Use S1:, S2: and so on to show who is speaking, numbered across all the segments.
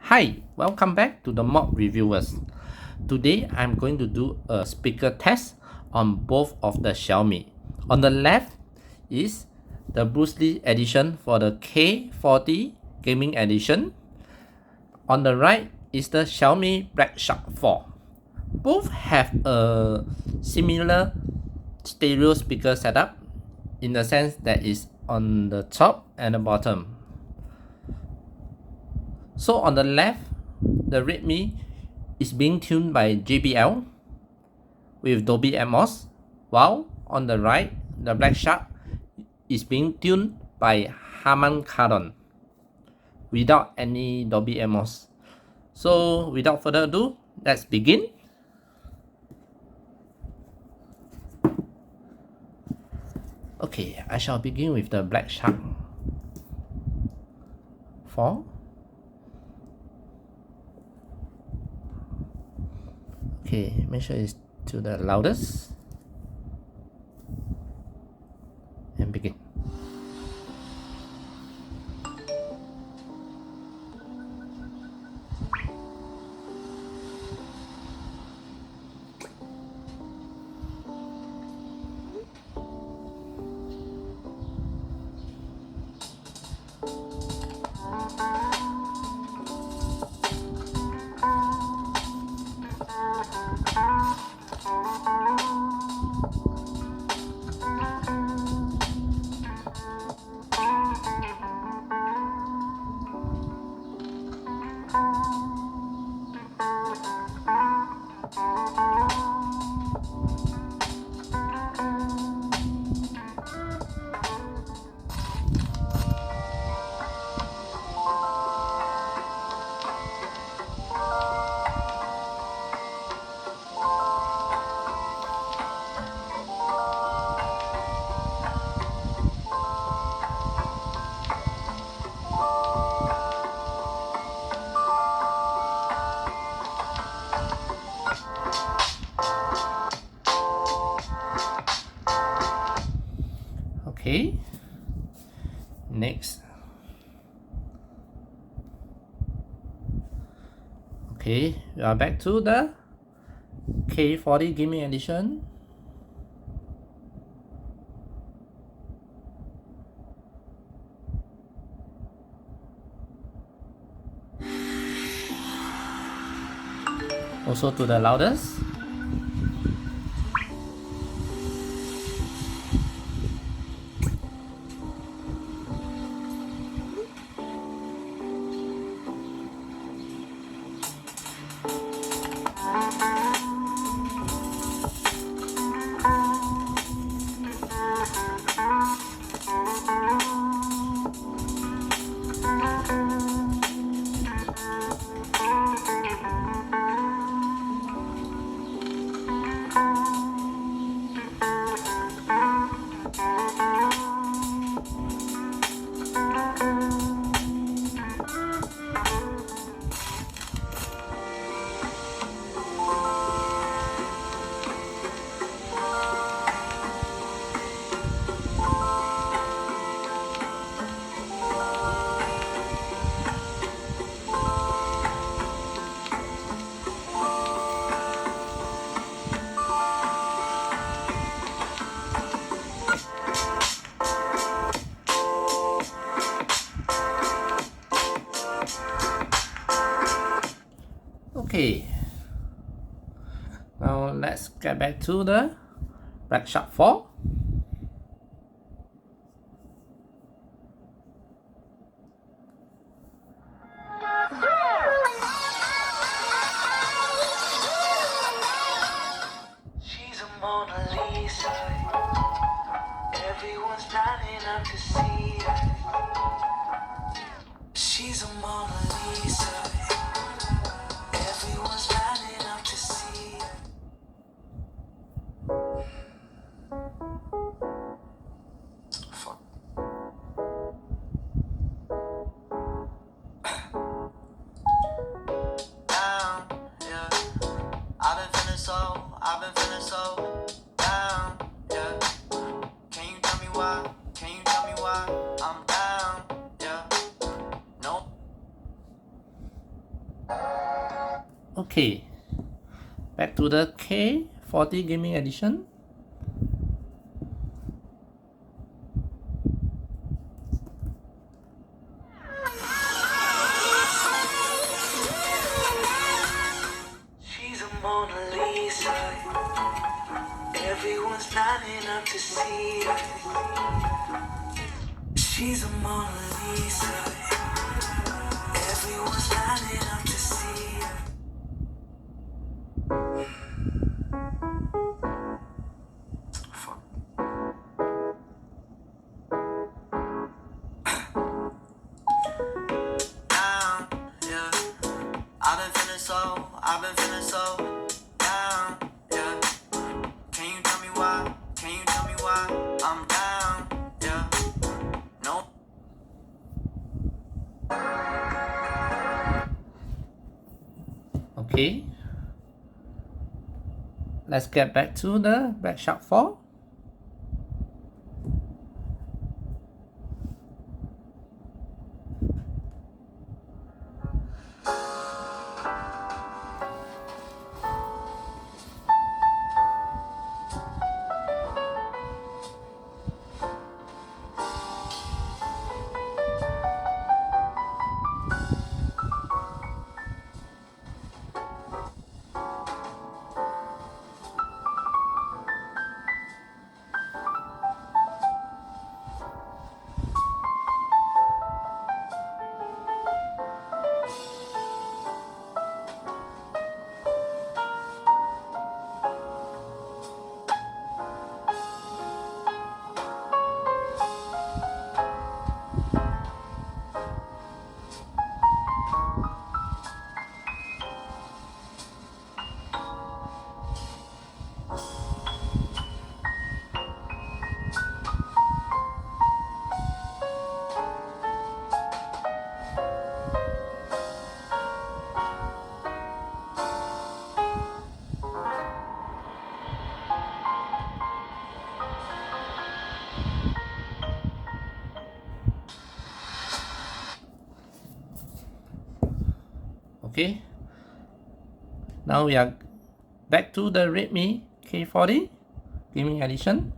S1: Hi, welcome back to the Mob Reviewers. Today I'm going to do a speaker test on both of the Xiaomi. On the left is the Bruce Lee edition for the K40 gaming edition. On the right is the Xiaomi Black Shark 4. Both have a similar stereo speaker setup in the sense that is on the top and the bottom. So on the left, the Redmi is being tuned by JBL with Dolby Atmos, while on the right, the Black Shark is being tuned by Harman Kardon without any Dolby Atmos. So without further ado, let's begin. Okay, I shall begin with the Black Shark 4. Okay, make sure it's to the loudest and begin. Okay, next. Okay, we are back to the K40 gaming edition. Also to the loudest. Okay, now let's get back to the Black Shark 4.
S2: She's a Mona Lisa. Everyone's lining up to see her. She's a Mona Lisa. Everyone's lining up to see her. Fuck. Down, yeah. I've been feeling so down, yeah. Can you tell me why? Can you tell me why I'm down, yeah? No.
S1: Okay, back to the K40 gaming edition.
S2: She's a Mona Lisa. Everyone's lining up to see her. She's a Mona Lisa. Everyone's lining up to see her. Fuck. Down, yeah. I've been feeling so down, yeah. Can you tell me why? Can you tell me why I'm down, yeah? No.
S1: Okay, let's get back to the Black Shark 4. Okay, now we are back to the Redmi K40 gaming edition.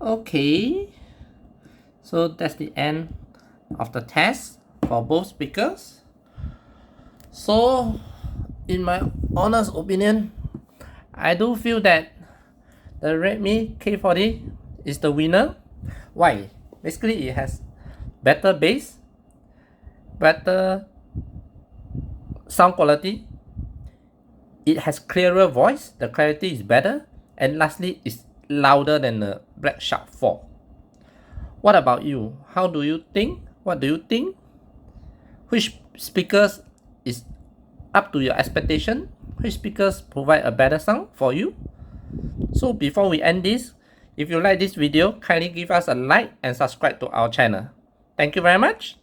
S1: Okay, so that's the end of the test for both speakers. So, in my honest opinion, I do feel that the Redmi K40 is the winner. Why? Basically, it has better bass, better sound quality, it has clearer voice, the clarity is better, and lastly, it's louder than the Black Shark 4. What about you? How do you think? What do you think? Which speakers is up to your expectation? Which speakers provide a better sound for you? So before we end this, if you like this video, kindly give us a like and subscribe to our channel. Thank you very much.